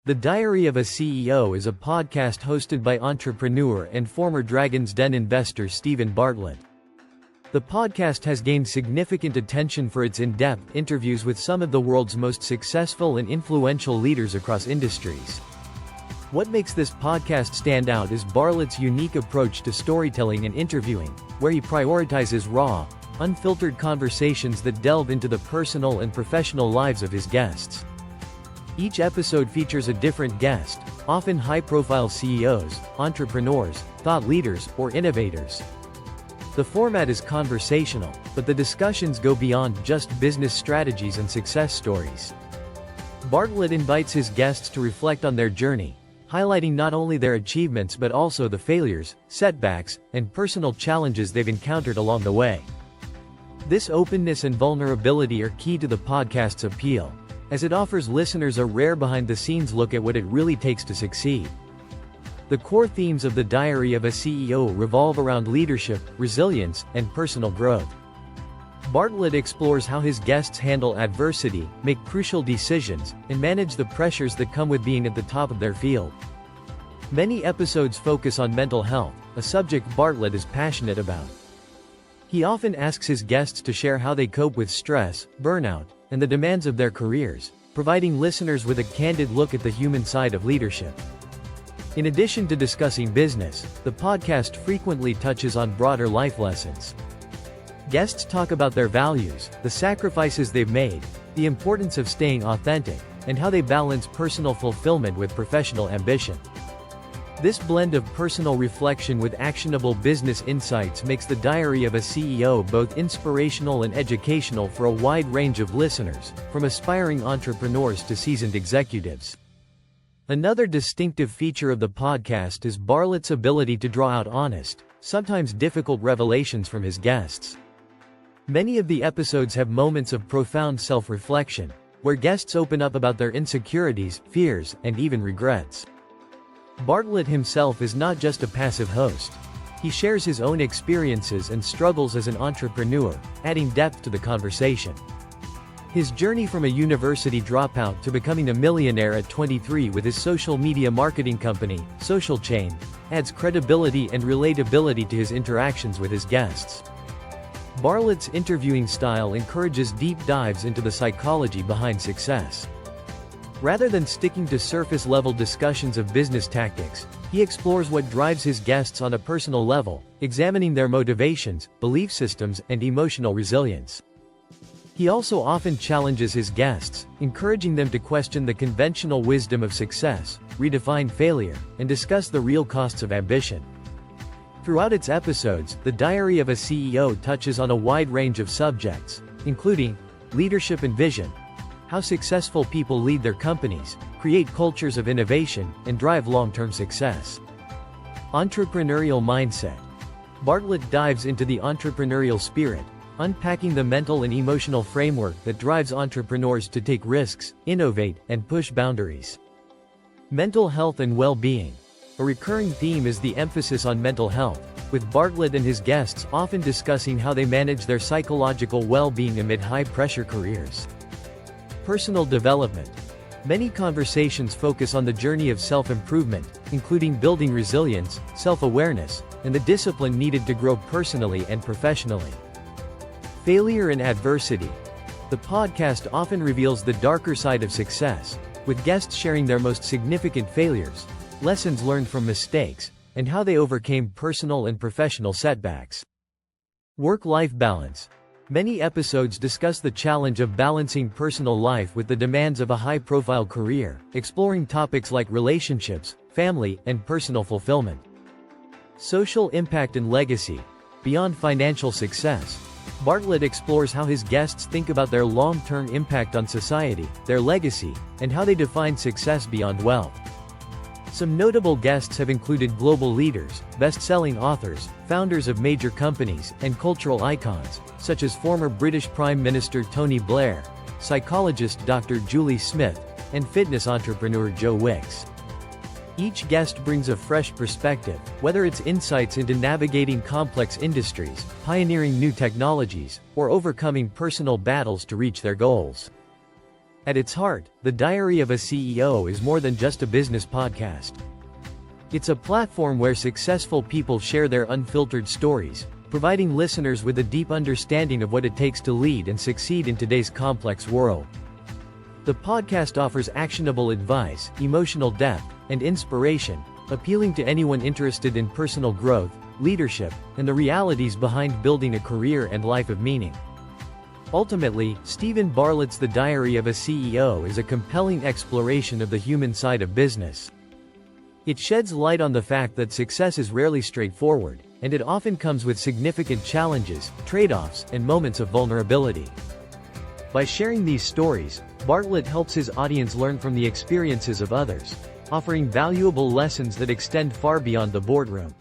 The Diary of a CEO is a podcast hosted by entrepreneur and former Dragon's Den investor Stephen Bartlett. The podcast has gained significant attention for its in-depth interviews with some of the world's most successful and influential leaders across industries. What makes this podcast stand out is Bartlett's unique approach to storytelling and interviewing, where he prioritizes raw, unfiltered conversations that delve into the personal and professional lives of his guests. Each episode features a different guest, often high-profile CEOs, entrepreneurs, thought leaders, or innovators. The format is conversational, but the discussions go beyond just business strategies and success stories. Bartlett invites his guests to reflect on their journey, highlighting not only their achievements but also the failures, setbacks, and personal challenges they've encountered along the way. This openness and vulnerability are key to the podcast's appeal, as it offers listeners a rare behind-the-scenes look at what it really takes to succeed. The core themes of the Diary of a CEO revolve around leadership, resilience, and personal growth. Bartlett explores how his guests handle adversity, make crucial decisions, and manage the pressures that come with being at the top of their field. Many episodes focus on mental health, a subject Bartlett is passionate about. He often asks his guests to share how they cope with stress, burnout, and the demands of their careers, providing listeners with a candid look at the human side of leadership. In addition to discussing business, the podcast frequently touches on broader life lessons. Guests talk about their values, the sacrifices they've made, the importance of staying authentic, and how they balance personal fulfillment with professional ambition. This blend of personal reflection with actionable business insights makes the Diary of a CEO both inspirational and educational for a wide range of listeners, from aspiring entrepreneurs to seasoned executives. Another distinctive feature of the podcast is Bartlett's ability to draw out honest, sometimes difficult revelations from his guests. Many of the episodes have moments of profound self-reflection, where guests open up about their insecurities, fears, and even regrets. Bartlett himself is not just a passive host. He shares his own experiences and struggles as an entrepreneur, adding depth to the conversation. His journey from a university dropout to becoming a millionaire at 23 with his social media marketing company, Social Chain, adds credibility and relatability to his interactions with his guests. Bartlett's interviewing style encourages deep dives into the psychology behind success. Rather than sticking to surface-level discussions of business tactics, he explores what drives his guests on a personal level, examining their motivations, belief systems, and emotional resilience. He also often challenges his guests, encouraging them to question the conventional wisdom of success, redefine failure, and discuss the real costs of ambition. Throughout its episodes, the Diary of a CEO touches on a wide range of subjects, including leadership and vision, how successful people lead their companies, create cultures of innovation, and drive long-term success. Entrepreneurial mindset. Bartlett dives into the entrepreneurial spirit, unpacking the mental and emotional framework that drives entrepreneurs to take risks, innovate, and push boundaries. Mental health and well-being. A recurring theme is the emphasis on mental health, with Bartlett and his guests often discussing how they manage their psychological well-being amid high-pressure careers. Personal development. Many conversations focus on the journey of self-improvement, including building resilience, self-awareness, and the discipline needed to grow personally and professionally. Failure and adversity. The podcast often reveals the darker side of success, with guests sharing their most significant failures, lessons learned from mistakes, and how they overcame personal and professional setbacks. Work-life balance. Many episodes discuss the challenge of balancing personal life with the demands of a high-profile career, exploring topics like relationships, family, and personal fulfillment. Social impact and legacy. Beyond financial success, Bartlett explores how his guests think about their long-term impact on society, their legacy, and how they define success beyond wealth. Some notable guests have included global leaders, best-selling authors, founders of major companies, and cultural icons, such as former British Prime Minister Tony Blair, psychologist Dr. Julie Smith, and fitness entrepreneur Joe Wicks. Each guest brings a fresh perspective, whether it's insights into navigating complex industries, pioneering new technologies, or overcoming personal battles to reach their goals. At its heart, The Diary of a CEO is more than just a business podcast. It's a platform where successful people share their unfiltered stories, providing listeners with a deep understanding of what it takes to lead and succeed in today's complex world. The podcast offers actionable advice, emotional depth, and inspiration, appealing to anyone interested in personal growth, leadership, and the realities behind building a career and life of meaning. Ultimately, Stephen Bartlett's The Diary of a CEO is a compelling exploration of the human side of business. It sheds light on the fact that success is rarely straightforward, and it often comes with significant challenges, trade-offs, and moments of vulnerability. By sharing these stories, Bartlett helps his audience learn from the experiences of others, offering valuable lessons that extend far beyond the boardroom.